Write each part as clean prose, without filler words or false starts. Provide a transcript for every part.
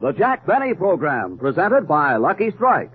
The Jack Benny Program, presented by Lucky Strike.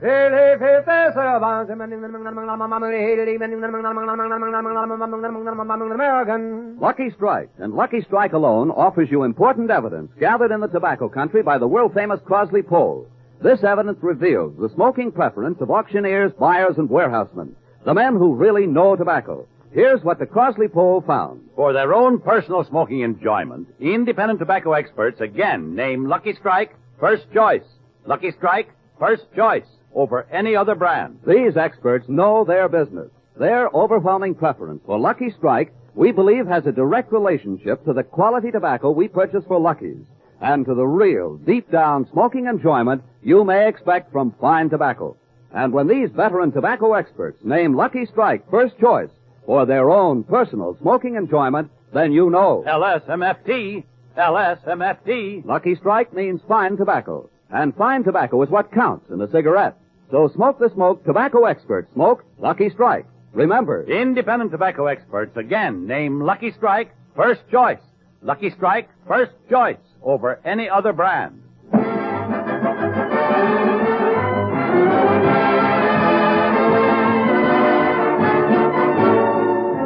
Lucky Strike, and Lucky Strike alone, offers you important evidence gathered in the tobacco country by the world-famous Crosley poll. This evidence reveals the smoking preference of auctioneers, buyers, and warehousemen, the men who really know tobacco. Here's what the Crosley poll found. For their own personal smoking enjoyment, independent tobacco experts again name Lucky Strike first choice. Lucky Strike first choice over any other brand. These experts know their business. Their overwhelming preference for Lucky Strike, we believe, has a direct relationship to the quality tobacco we purchase for Lucky's and to the real, deep-down smoking enjoyment you may expect from fine tobacco. And when these veteran tobacco experts name Lucky Strike first choice for their own personal smoking enjoyment, then you know. LSMFT. LSMFT. Lucky Strike means fine tobacco. And fine tobacco is what counts in a cigarette. So smoke the smoke tobacco experts smoke Lucky Strike. Remember, independent tobacco experts again name Lucky Strike first choice. Lucky Strike first choice over any other brand.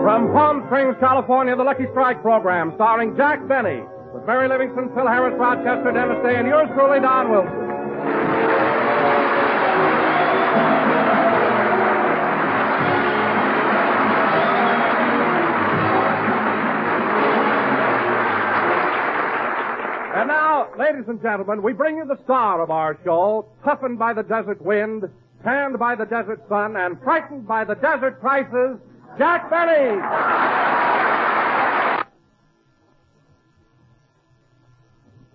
From Palm Springs, California, the Lucky Strike program, starring Jack Benny, with Mary Livingston, Phil Harris, Rochester, Dennis Day, and yours truly, Don Wilson. And now, ladies and gentlemen, we bring you the star of our show, toughened by the desert wind, tanned by the desert sun, and frightened by the desert prices, Jack Benny!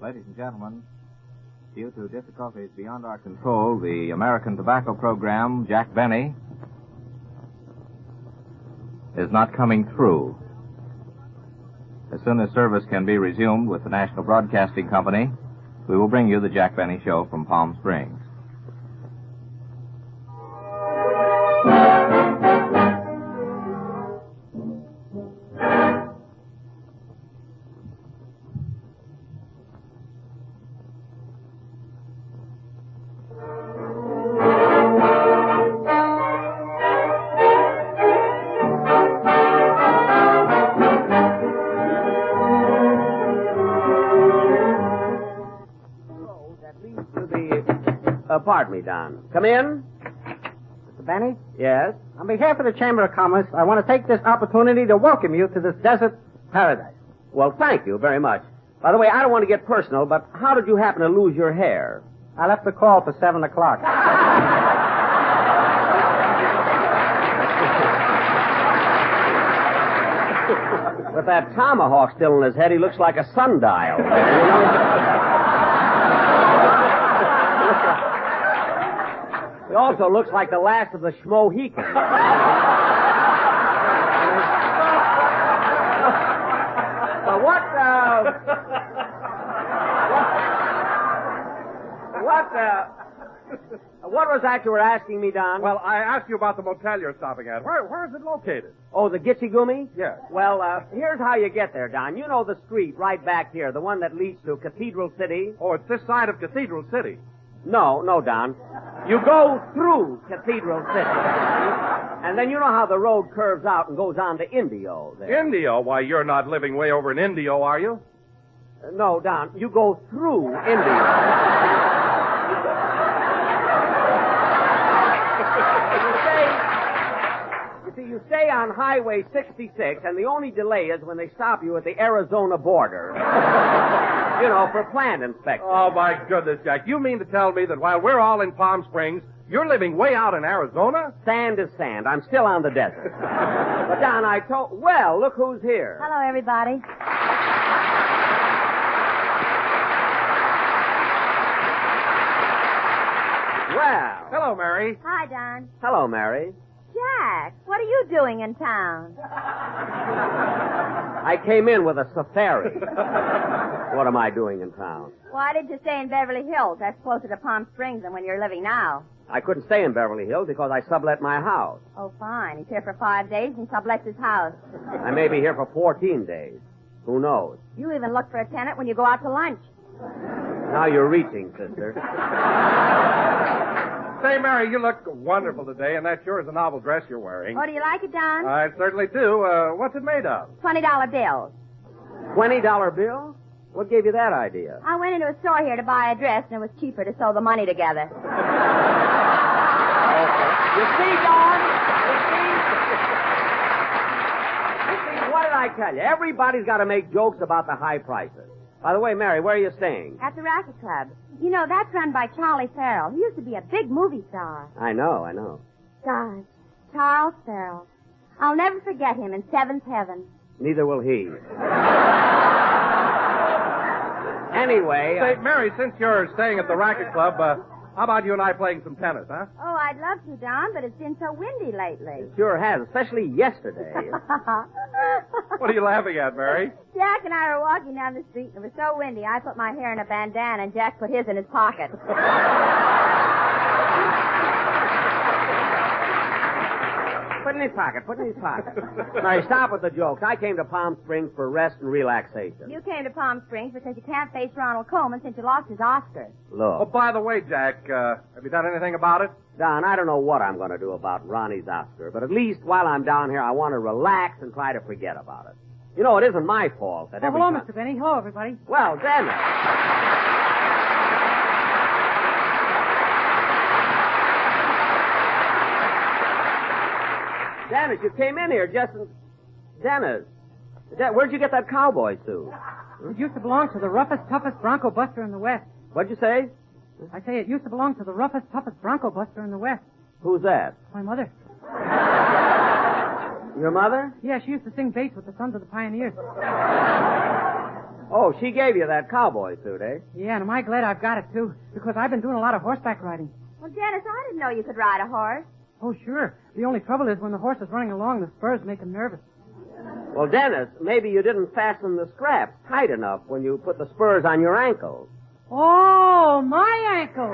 Ladies and gentlemen, due to difficulties beyond our control, the American tobacco program, Jack Benny, is not coming through. As soon as service can be resumed with the National Broadcasting Company, we will bring you the Jack Benny Show from Palm Springs. Pardon me, Don. Come in. Mr. Benny? Yes? On behalf of the Chamber of Commerce, I want to take this opportunity to welcome you to this desert paradise. Well, thank you very much. By the way, I don't want to get personal, but how did you happen to lose your hair? I left the call for 7 o'clock. With that tomahawk still in his head, he looks like a sundial. You know? He also looks like the last of the Schmohicans. Well, what was that you were asking me, Don? Well, I asked you about the motel you're stopping at. Where is it located? Oh, the Gitsy Gumi? Yes. Well, here's how you get there, Don. You know the street right back here, the one that leads to Cathedral City? Oh, it's this side of Cathedral City. No, Don. You go through Cathedral City. And then you know how the road curves out and goes on to Indio there. Indio? Why, you're not living way over in Indio, are you? No, Don. You go through Indio. You stay on Highway 66, and the only delay is when they stop you at the Arizona border. You know, for plant inspection. Oh, my goodness, Jack. You mean to tell me that while we're all in Palm Springs, you're living way out in Arizona? Sand is sand. I'm still on the desert. But, Don, well, look who's here. Hello, everybody. Well. Hello, Mary. Hi, Don. Hello, Mary. Jack, what are you doing in town? I came in with a safari. What am I doing in town? Why did you stay in Beverly Hills? That's closer to Palm Springs than when you're living now. I couldn't stay in Beverly Hills because I sublet my house. Oh, fine. He's here for 5 days and sublets his house. I may be here for 14 days. Who knows? You even look for a tenant when you go out to lunch. Now you're reaching, sister. Say, Mary, you look wonderful today, and that sure is a novel dress you're wearing. Oh, do you like it, Don? I certainly do. What's it made of? $20 bills. $20 bill? What gave you that idea? I went into a store here to buy a dress, and it was cheaper to sew the money together. You see, Don? You see, what did I tell you? Everybody's got to make jokes about the high prices. By the way, Mary, where are you staying? At the Racquet Club. You know, that's run by Charlie Farrell. He used to be a big movie star. I know. Gosh, Charles Farrell. I'll never forget him in Seventh Heaven. Neither will he. Anyway... Say, Mary, since you're staying at the Racquet Club, how about you and I playing some tennis, huh? Oh, I'd love to, Don, but it's been so windy lately. It sure has, especially yesterday. What are you laughing at, Mary? Jack and I were walking down the street, and it was so windy, I put my hair in a bandana, and Jack put his in his pocket. Put in his pocket. Mary, stop with the jokes. I came to Palm Springs for rest and relaxation. You came to Palm Springs because you can't face Ronald Koeman since you lost his Oscar. Look. Oh, by the way, Jack, have you done anything about it? Don, I don't know what I'm going to do about Ronnie's Oscar, but at least while I'm down here, I want to relax and try to forget about it. You know, it isn't my fault that every hello, time... Mr. Benny. Hello, everybody. Well, Dennis. Dennis, you came in here just in... Dennis, where'd you get that cowboy suit? It used to belong to the roughest, toughest Bronco buster in the West. What'd you say? I say it used to belong to the roughest, toughest Bronco buster in the West. Who's that? My mother. Your mother? Yeah, she used to sing bass with the Sons of the Pioneers. Oh, she gave you that cowboy suit, eh? Yeah, and am I glad I've got it, too, because I've been doing a lot of horseback riding. Well, Dennis, I didn't know you could ride a horse. Oh, sure. The only trouble is when the horse is running along, the spurs make him nervous. Well, Dennis, maybe you didn't fasten the straps tight enough when you put the spurs on your ankles. Oh, my ankle!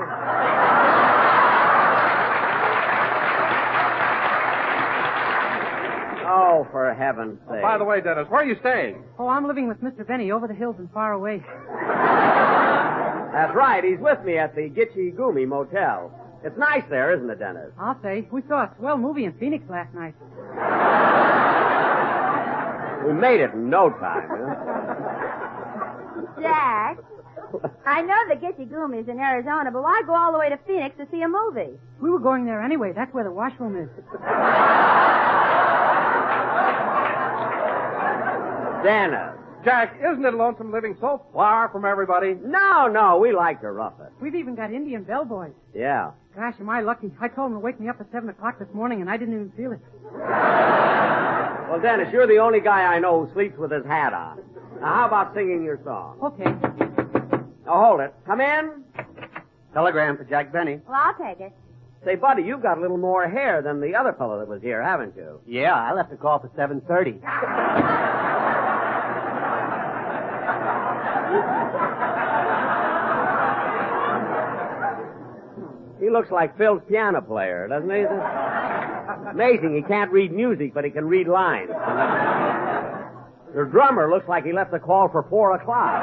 Oh, for heaven's sake. By the way, Dennis, where are you staying? Oh, I'm living with Mr. Benny over the hills and far away. That's right. He's with me at the Gitchy Goomy Motel. It's nice there, isn't it, Dennis? I'll say. We saw a swell movie in Phoenix last night. We made it in no time, huh? Jack, I know the Gitchy Goomy is in Arizona, but why go all the way to Phoenix to see a movie? We were going there anyway. That's where the washroom is. Dennis. Jack, isn't it lonesome living so far from everybody? No, we like to rough it. We've even got Indian bellboys. Yeah. Gosh, am I lucky. I told them to wake me up at 7 o'clock this morning, and I didn't even feel it. Well, Dennis, you're the only guy I know who sleeps with his hat on. Now, how about singing your song? Okay. Oh, hold it. Come in. Telegram for Jack Benny. Well, I'll take it. Say, buddy, you've got a little more hair than the other fellow that was here, haven't you? Yeah, I left the call for 7:30. He looks like Phil's piano player, doesn't he? Amazing. He can't read music, but he can read lines. Your drummer looks like he left the call for 4 o'clock.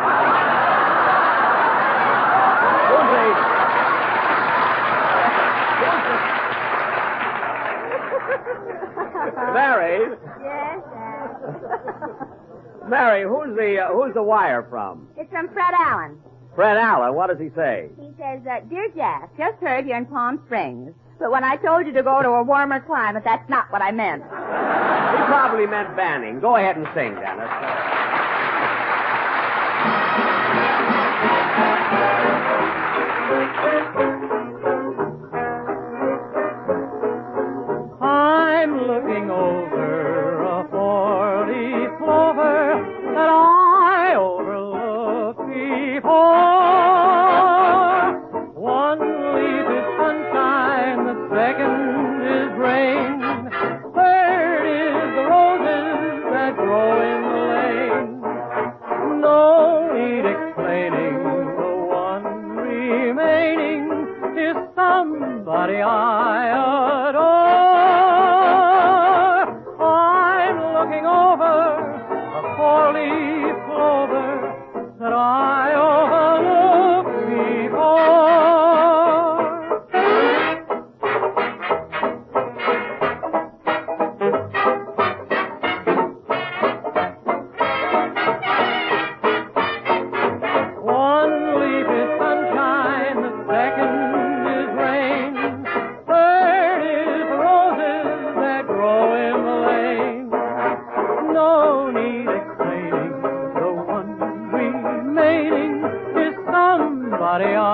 Mary. Yes, Dad. Mary, who's the wire from? It's from Fred Allen. Fred Allen. What does he say? He says, Dear Jack, just heard you're in Palm Springs. But when I told you to go to a warmer climate, that's not what I meant. He probably meant Banning. Go ahead and sing, Dennis. I'm looking over a 4-leaf clover that I overlooked before. One leaf is sunshine, the second is rain, third is the roses that grow in the lane. No need explaining, the one remaining is somebody I adore. I'm looking over a 4-leaf clover that I overlooked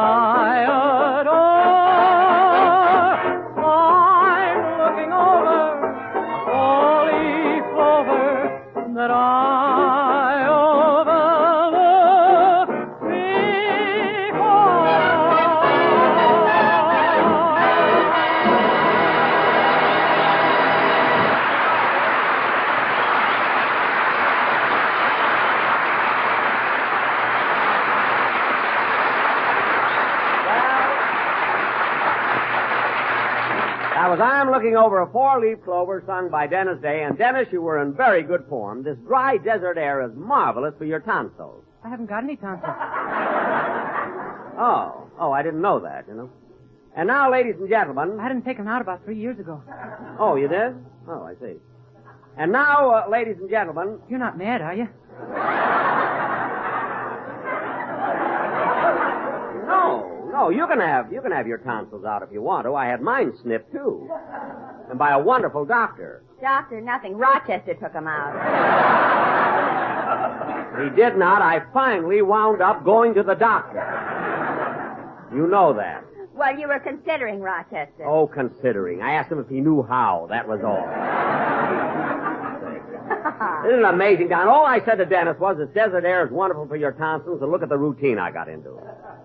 I adore. I'm looking over a four-leaf clover that I overlooked before. That was I'm Looking Over a Four-Leaf Clover, sung by Dennis Day. And Dennis, you were in very good form. This dry desert air is marvelous for your tonsils. I haven't got any tonsils. Oh, I didn't know that, you know. And now, ladies and gentlemen... I had them taken out about 3 years ago. Oh, you did? Oh, I see. And now, ladies and gentlemen... You're not mad, are you? No, you can have your tonsils out if you want to. I had mine snipped, too. And by a wonderful doctor. Doctor, nothing. Rochester took him out. He did not. I finally wound up going to the doctor. You know that. Well, you were considering Rochester. Oh, considering. I asked him if he knew how. That was all. Isn't it amazing, Don? All I said to Dennis was this desert air is wonderful for your tonsils, and look at the routine I got into.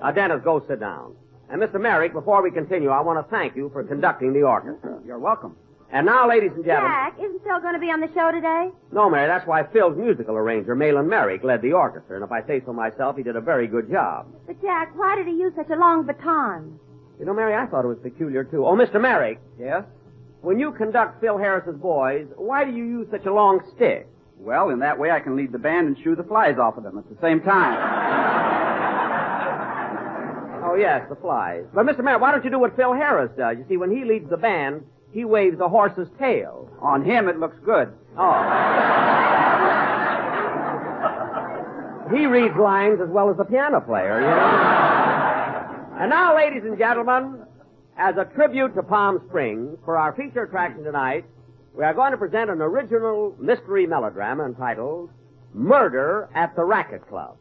Now, Dennis, go sit down. And, Mr. Merrick, before we continue, I want to thank you for conducting the orchestra. You're welcome. And now, ladies and gentlemen... Jack, isn't Phil going to be on the show today? No, Mary, that's why Phil's musical arranger, Malin Merrick, led the orchestra. And if I say so myself, he did a very good job. But, Jack, why did he use such a long baton? You know, Mary, I thought it was peculiar, too. Oh, Mr. Merrick. Yes? When you conduct Phil Harris's boys, why do you use such a long stick? Well, in that way I can lead the band and shoo the flies off of them at the same time. Oh, yes, the flies. But, Mr. Merrick, why don't you do what Phil Harris does? You see, when he leads the band, he waves a horse's tail. On him, it looks good. Oh. He reads lines as well as the piano player, you know. And now, ladies and gentlemen, as a tribute to Palm Springs, for our feature attraction tonight, we are going to present an original mystery melodrama entitled Murder at the Racquet Club.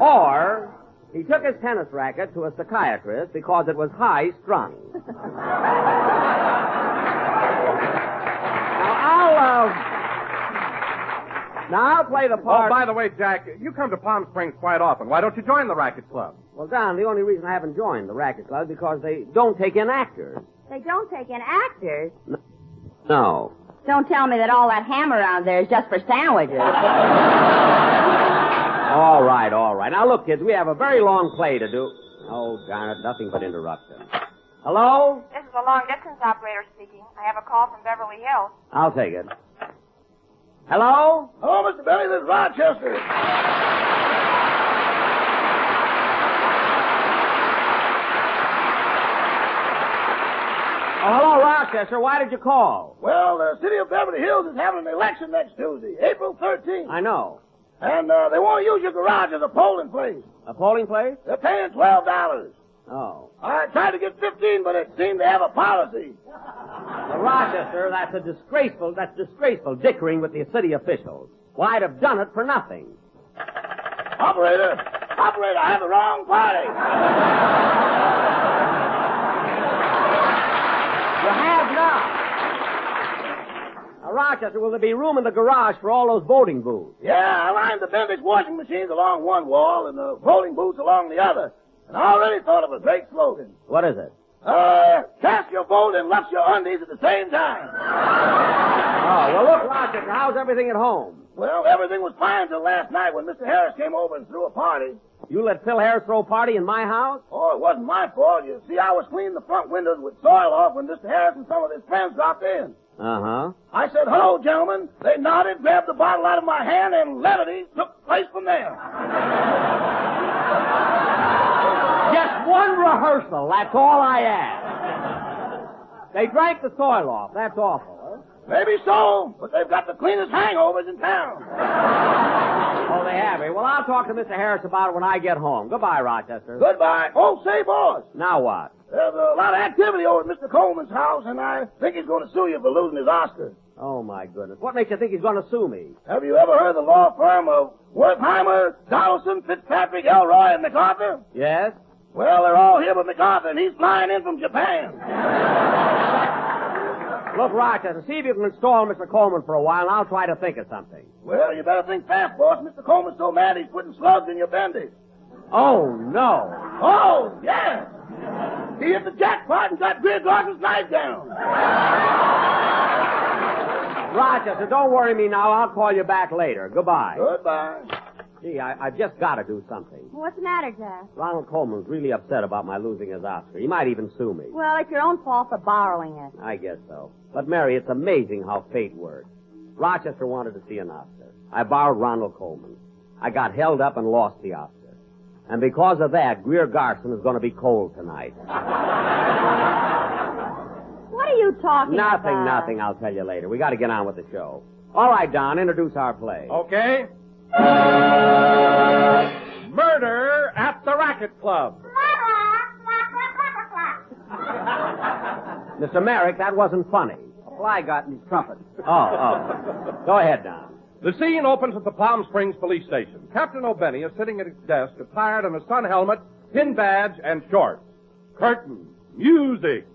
Or, he took his tennis racket to a psychiatrist because it was high-strung. Now, I'll play the part... Oh, by the way, Jack, you come to Palm Springs quite often. Why don't you join the Racquet Club? Well, Don, the only reason I haven't joined the Racquet Club is because they don't take in actors. They don't take in actors. No. Don't tell me that all that ham around there is just for sandwiches. All right. Now, look, kids, we have a very long play to do. Oh, darn it, nothing but interruption. Hello? This is a long-distance operator speaking. I have a call from Beverly Hills. I'll take it. Hello? Hello, Mr. Benny. This is Rochester. Oh, hello, Rochester. Why did you call? Well, the city of Beverly Hills is having an election next Tuesday, April 13th. I know. And they want to use your garage as a polling place. A polling place? They're paying $12. Oh. I tried to get 15, but it seemed to have a policy. Well, Rochester, that's disgraceful dickering with the city officials. Why, I'd have done it for nothing. Operator, I have the wrong party. You have not. Now, Rochester, will there be room in the garage for all those voting booths? Yeah, I lined the Bendix washing machines along one wall and the voting booths along the other. And I already thought of a great slogan. What is it? Cast your vote and lux your undies at the same time. Oh, well, look, Rochester, how's everything at home? Well, everything was fine till last night when Mr. Harris came over and threw a party. You let Phil Harris throw a party in my house? Oh, it wasn't my fault. You see, I was cleaning the front windows with soil off when Mr. Harris and some of his friends dropped in. Uh-huh. I said, hello, gentlemen. They nodded, grabbed the bottle out of my hand, and levity took place from there. Just one rehearsal, that's all I ask. They drank the soil off, that's awful. Maybe so, but they've got the cleanest hangovers in town. Oh, they have, eh? Well, I'll talk to Mr. Harris about it when I get home. Goodbye, Rochester. Goodbye. Oh, say, boss. Now what? There's a lot of activity over at Mr. Coleman's house, and I think he's going to sue you for losing his Oscar. Oh, my goodness. What makes you think he's going to sue me? Have you ever heard of the law firm of Wertheimer, Donaldson, Fitzpatrick, Elroy, and MacArthur? Yes. Well, they're all here but MacArthur, and he's flying in from Japan. Look, Rochester, see if you can install Mr. Coleman for a while, and I'll try to think of something. Well, you better think fast, boss. Mr. Coleman's so mad he's putting slugs in your bendy. Oh, no. Oh, yes. He hit the jackpot and got Greer Garson's knife down. Rochester, don't worry me now. I'll call you back later. Goodbye. Goodbye. Gee, I've just got to do something. What's the matter, Jack? Ronald Coleman's really upset about my losing his Oscar. He might even sue me. Well, it's your own fault for borrowing it. I guess so. But, Mary, it's amazing how fate works. Rochester wanted to see an Oscar. I borrowed Ronald Coleman. I got held up and lost the Oscar. And because of that, Greer Garson is going to be cold tonight. What are you talking about? Nothing. I'll tell you later. We got to get on with the show. All right, Don, introduce our play. Okay. Murder at the Racquet Club. Mr. Merrick, that wasn't funny. A fly got in his trumpet. Oh. Go ahead, Don. The scene opens at the Palm Springs police station. Captain O'Benny is sitting at his desk, attired in a sun helmet, pin badge, and shorts. Curtain. Music.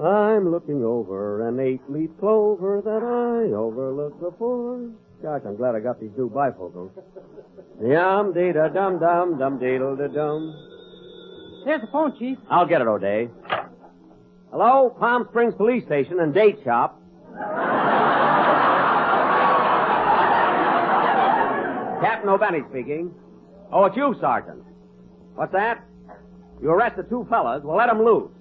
I'm looking over an 8-leaf clover that I overlooked before. Gosh, I'm glad I got these new bifocals. Yum-dee-da-dum-dum, dum-dee-da-dum. There's the phone, Chief. I'll get it, O'Day. Hello, Palm Springs Police Station and Date Shop. Captain O'Benny speaking. Oh, it's you, Sergeant. What's that? You arrested 2 fellas. Well, let them loose.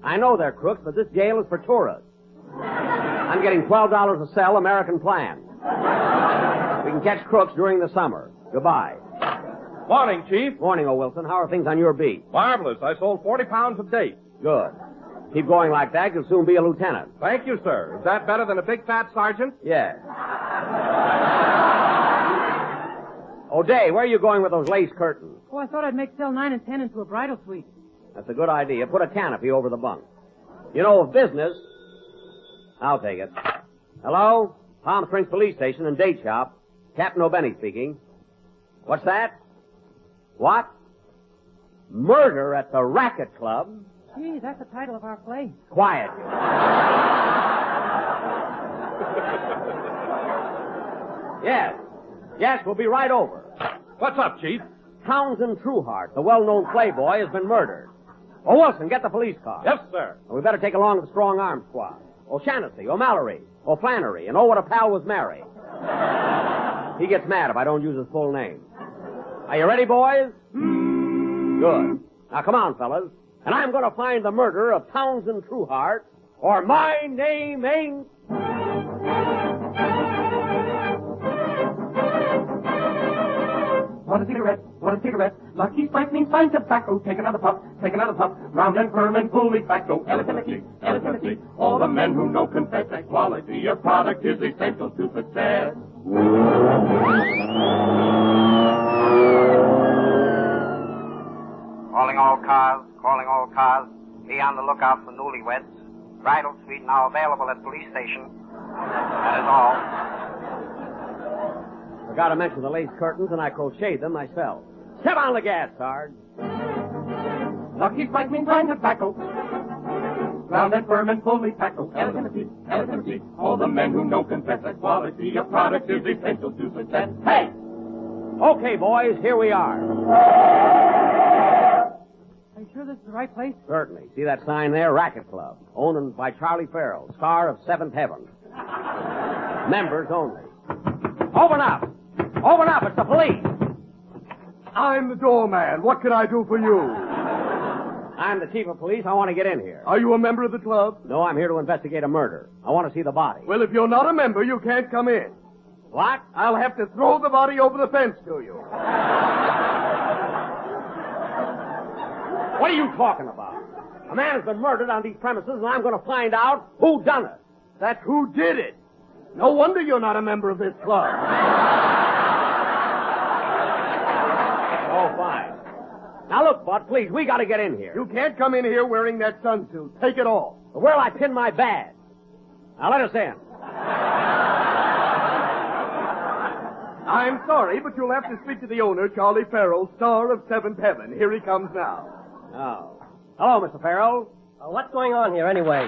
I know they're crooks, but this jail is for tourists. I'm getting $12 a cell, American plan. We can catch crooks during the summer. Goodbye. Morning, Chief. Morning, O. Wilson. How are things on your beat? Marvelous. I sold 40 pounds of dates. Good. Keep going like that. You'll soon be a lieutenant. Thank you, sir. Is that better than a big fat sergeant? Yeah. O'Day, where are you going with those lace curtains? Oh, I thought I'd make cell 9 and 10 into a bridal suite. That's a good idea. Put a canopy over the bunk. You know of business. I'll take it. Hello? Palm Springs Police Station and Date Shop. Captain O'Benny speaking. What's that? What? Murder at the Racquet Club? Gee, that's the title of our play. Quiet. Yes, we'll be right over. What's up, Chief? Townsend Trueheart, the well-known playboy, has been murdered. Oh, Wilson, get the police car. Yes, sir. And we better take along the strong arm squad. O'Shaughnessy, O'Mallory, O'Flannery, and what a pal was Mary. He gets mad if I don't use his full name. Are you ready, boys? Good. Now, come on, fellas. And I'm going to find the murderer of Townsend Trueheart, or my name ain't... Want a cigarette? Want a cigarette? Lucky Strike means fine tobacco. Take another puff, take another puff. Round and firm and fully facto. Eligibility, eligibility. All the men who know confess that quality of product is essential to success. Calling all cars. Be on the lookout for newlyweds. Bridal suite now available at police station. That is all. Forgot to mention the lace curtains, and I crocheted them myself. Step on the gas, Sarge. Lucky Strike means fine tobacco. Round and firm and fully facto. Eligibility, eligibility. All the men who know confess that quality of product is essential to success. Hey! Okay, boys, here we are. Are you sure this is the right place? Certainly. See that sign there? Racquet Club. Owned by Charlie Farrell, star of Seventh Heaven. Members only. Open up! Open up! It's the police! I'm the doorman. What can I do for you? I'm the chief of police. I want to get in here. Are you a member of the club? No, I'm here to investigate a murder. I want to see the body. Well, if you're not a member, you can't come in. What? I'll have to throw the body over the fence to you. What are you talking about? A man has been murdered on these premises, and I'm going to find out who done it. That's who did it. No wonder you're not a member of this club. Oh, fine. Now, look, Bud, please, we got to get in here. You can't come in here wearing that sunsuit. Take it off. Where'll I pin my badge? Now, let us in. I'm sorry, but you'll have to speak to the owner, Charlie Farrell, star of Seventh Heaven. Here he comes now. Oh. Hello, Mr. Farrell. What's going on here anyway?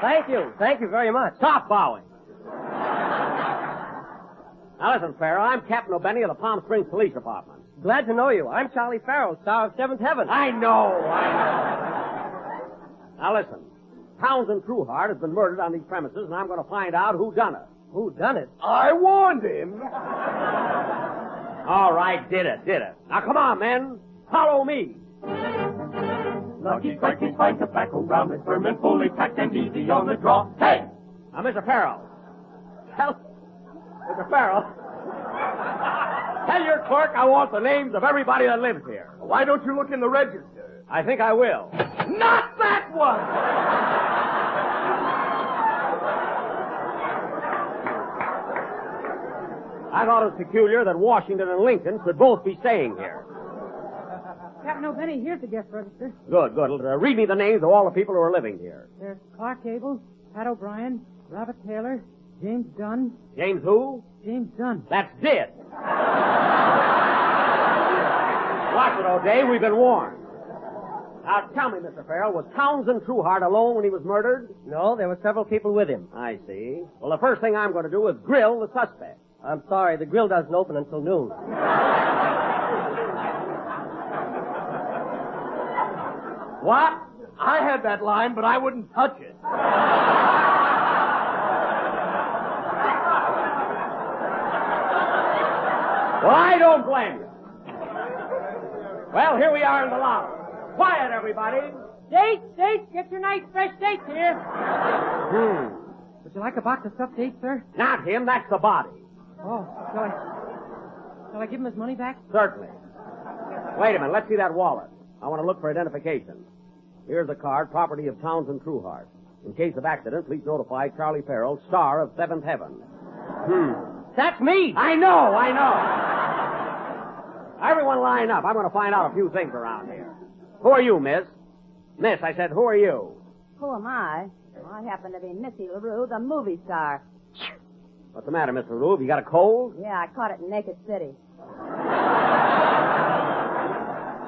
Thank you. Thank you very much. Stop bowing. Now listen, Farrell, I'm Captain O'Benny of the Palm Springs Police Department. Glad to know you. I'm Charlie Farrell, star of Seventh Heaven. I know. Now listen, Townsend Trueheart has been murdered on these premises, and I'm going to find out who done it. Who done it? I warned him. All right, did it. Now come on, men. Follow me. Lucky Strike is fine tobacco, round and firm and fully packed and easy on the draw. Hey! Now, Mr. Farrell. Mr. Farrell. Tell your clerk I want the names of everybody that lives here. Why don't you look in the register? I think I will. Not that one! I thought it was peculiar that Washington and Lincoln should both be staying here. Captain O'Benny, here's the guest register. Good. Read me the names of all the people who are living here. There's Clark Gable, Pat O'Brien, Robert Taylor, James Dunn. James who? James Dunn. That's dead. Watch it, O'Day. We've been warned. Now, tell me, Mr. Farrell, was Townsend Trueheart alone when he was murdered? No, there were several people with him. I see. Well, the first thing I'm going to do is grill the suspect. I'm sorry, the grill doesn't open until noon. What? I had that line, but I wouldn't touch it. Well, I don't blame you. Well, here we are in the lobby. Quiet, everybody. Dates, get your nice fresh dates here. Would you like a box of stuffed dates, sir? Not him, that's the body. Oh, shall I give him his money back? Certainly. Wait a minute, let's see that wallet. I want to look for identification. Here's a card, property of Townsend Trueheart. In case of accident, please notify Charlie Farrell, star of Seventh Heaven. That's me! I know. Everyone line up. I'm going to find out a few things around here. Who are you, miss? Miss, I said, who are you? Who am I? Well, I happen to be Missy LaRue, the movie star. What's the matter, Miss LaRue? Have you got a cold? Yeah, I caught it in Naked City.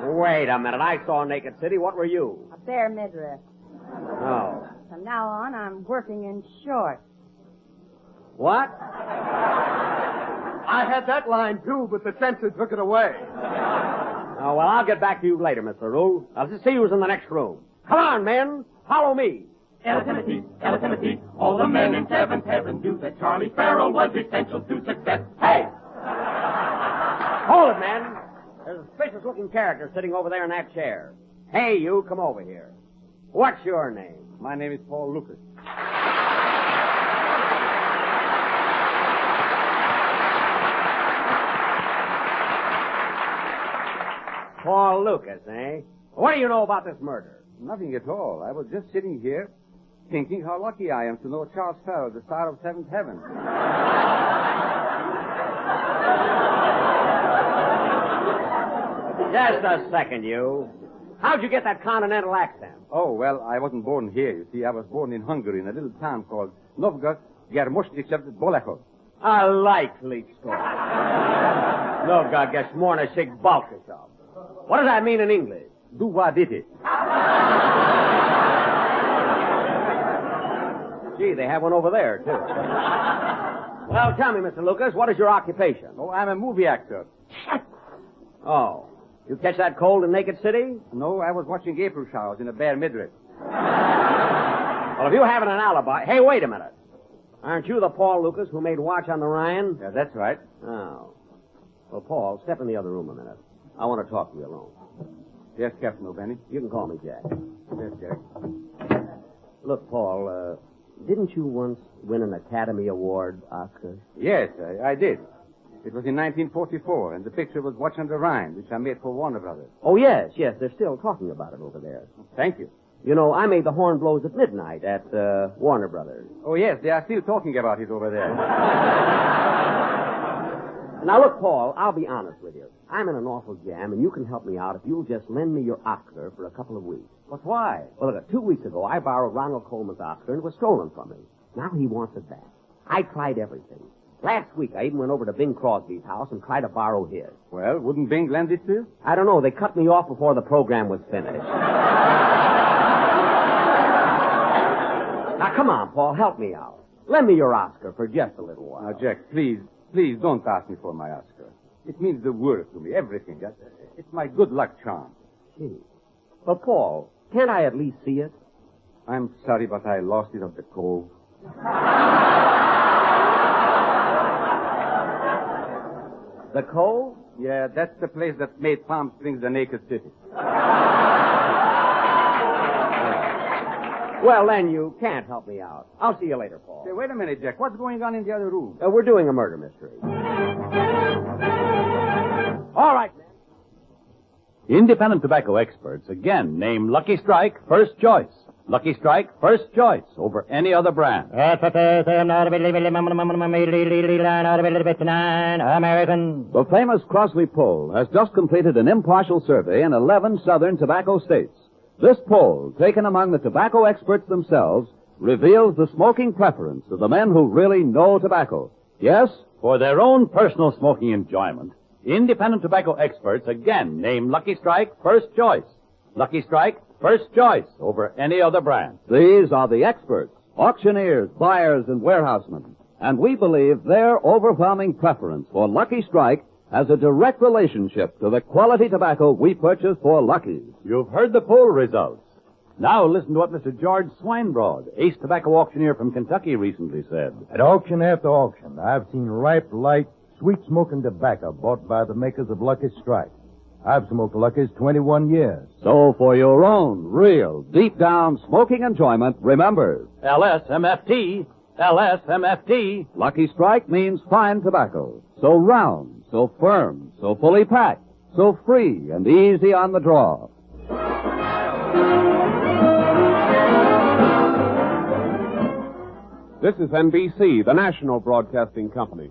Wait a minute. I saw Naked City. What were you? A bare midriff. Oh. From now on, I'm working in shorts. What? I had that line, too, but the censor took it away. Oh, well, I'll get back to you later, Miss LaRue. I'll just see who's in the next room. Come on, men. Follow me. Timothy, all the men in Seventh Heaven knew that Charlie Farrell was essential to success. Hey! Hold it, men. There's a suspicious-looking character sitting over there in that chair. Hey, you, come over here. What's your name? My name is Paul Lucas. Paul Lucas, eh? What do you know about this murder? Nothing at all. I was just sitting here thinking how lucky I am to know Charles Farrell, the star of Seventh Heaven. Just a second, you. How'd you get that continental accent? Oh, well, I wasn't born here, you see. I was born in Hungary in a little town called Novgorod Germoshnik-Bolekov. A likely story. Novgorod Germoshnik-Bolekov. What does that mean in English? Do what did it? Gee, they have one over there, too. Well, tell me, Mr. Lucas, what is your occupation? Oh, I'm a movie actor. Oh. You catch that cold in Naked City? No, I was watching April showers in a bare midriff. Well, if you haven't an alibi... Hey, wait a minute. Aren't you the Paul Lucas who made Watch on the Rhine? Yeah, that's right. Oh. Well, Paul, step in the other room a minute. I want to talk to you alone. Yes, Captain O'Benny. You can call me Jack. Yes, Jack. Look, Paul, didn't you once win an Academy Award, Oscar? Yes, I did. It was in 1944, and the picture was Watch on the Rhine, which I made for Warner Brothers. Oh, yes. They're still talking about it over there. Thank you. You know, I made the horn blows at midnight at Warner Brothers. Oh, yes, they are still talking about it over there. Now, look, Paul, I'll be honest with you. I'm in an awful jam, and you can help me out if you'll just lend me your Oscar for a couple of weeks. But why? Well, look, 2 weeks ago, I borrowed Ronald Coleman's Oscar, and it was stolen from me. Now he wants it back. I tried everything. Last week, I even went over to Bing Crosby's house and tried to borrow his. Well, wouldn't Bing lend it to you? I don't know. They cut me off before the program was finished. Now, come on, Paul. Help me out. Lend me your Oscar for just a little while. Now, Jack, please don't ask me for my Oscar. It means the world to me, everything. It's my good luck charm. Gee. But, Paul, can't I at least see it? I'm sorry, but I lost it at the Cove. The Cove? Yeah, that's the place that made Palm Springs the naked city. Well, then you can't help me out. I'll see you later, Paul. Hey, wait a minute, Jack. What's going on in the other room? We're doing a murder mystery. All right, man. Independent tobacco experts again name Lucky Strike first choice. Lucky Strike first choice over any other brand. American. The famous Crosley poll has just completed an impartial survey in 11 southern tobacco states. This poll, taken among the tobacco experts themselves, reveals the smoking preference of the men who really know tobacco. Yes, For their own personal smoking enjoyment, independent tobacco experts again name Lucky Strike first choice. Lucky Strike first choice over any other brand. these are the experts, auctioneers, buyers, and warehousemen. And we believe their overwhelming preference for Lucky Strike has a direct relationship to the quality tobacco we purchase for Lucky's. You've heard the poll results. Now listen to what Mr. George Swinebroad, ace tobacco auctioneer from Kentucky, recently said. At auction after auction, I've seen ripe, light, sweet-smoking tobacco bought by the makers of Lucky Strike. I've smoked Lucky's 21 years. So for your own real, deep-down smoking enjoyment, remember, LSMFT, LSMFT. Lucky Strike means fine tobacco. So round, so firm, so fully packed, so free and easy on the draw. This is NBC, the national broadcasting company.